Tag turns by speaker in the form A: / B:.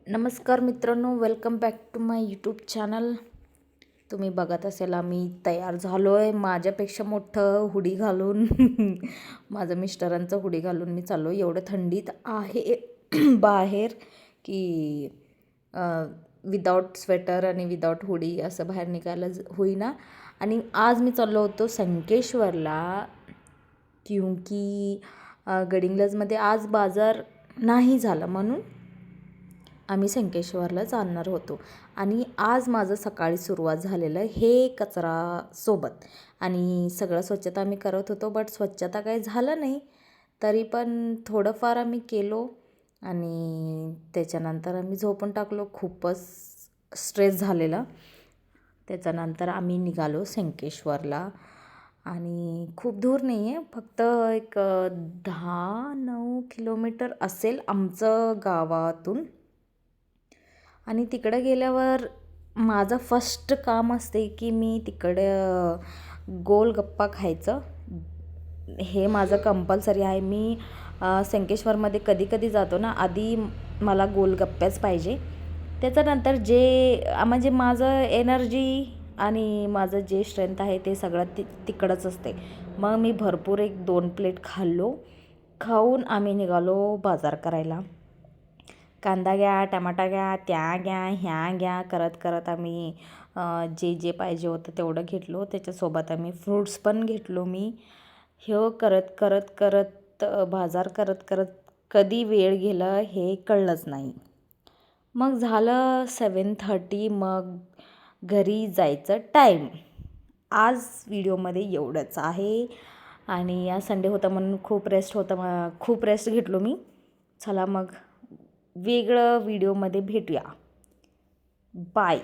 A: नमस्कार मित्रांनो, welcome back to my YouTube channel. तुम्ही बघत असेल आम्ही तयार झालो आहे. माझ्यापेक्षा मोठं हुडी घालून माझं मिस्टरांचं हुडी घालून मी चाललो. एवढं थंडीत आहे बाहेर की विदाऊट स्वेटर आणि विदाऊट हुडी असं बाहेर निघायला होईना. आणि आज मी चाललो होतो संकेश्वरला, क्योंकि गडिंग्लजमध्ये आज बाजार नाही झाला म्हणून आम्ही संकेश्वरला जाणार होतो. आणि आज माझं सकाळी सुरुवात झालेलं हे कचरा सोबत आणि सगळं स्वच्छता आम्ही करत होतो. बट स्वच्छता काही झालं नाही, तरी पण थोडंफार आम्ही केलो आणि त्याच्यानंतर आम्ही झोपून टाकलो. खूपच स्ट्रेस झालेला. त्याच्यानंतर आम्ही निघालो संकेश्वरला. आणि खूप दूर नाही आहे, फक्त एक 10-9 किलोमीटर असेल आमचं गावातून. आणि तिकडं गेल्यावर माझं फर्स्ट काम असते की मी तिकडं गोलगप्पा खायचं. हे माझं कंपल्सरी आहे. मी संकेश्वरमध्ये कधी कधी जातो ना, आधी मला गोलगप्प्याच पाहिजे. त्याच्यानंतर जे म्हणजे माझं एनर्जी आणि माझं जे स्ट्रेंथ आहे ते सगळं तिकडंच असते. मग मी भरपूर 1-2 प्लेट खाऊन आम्ही निघालो बाजार करायला. कांदा घ्या, टमाटा घ्या, त्या घ्या, ह्या घ्या करत करत आम्ही जे जे पाहिजे होतं तेवढं घेतलो. त्याच्यासोबत आम्ही फ्रूट्स पण घेतलो. मी हे करत करत करत बाजार करत करत कधी वेळ गेला हे कळलंच नाही. मग झालं 7:30. मग घरी जायचं टाईम. आज व्हिडिओमध्ये एवढंच आहे. आणि आज संडे होता म्हणून खूप रेस्ट घेतलो मी. चला मग वेगळं व्हिडिओमध्ये भेटूया. बाय.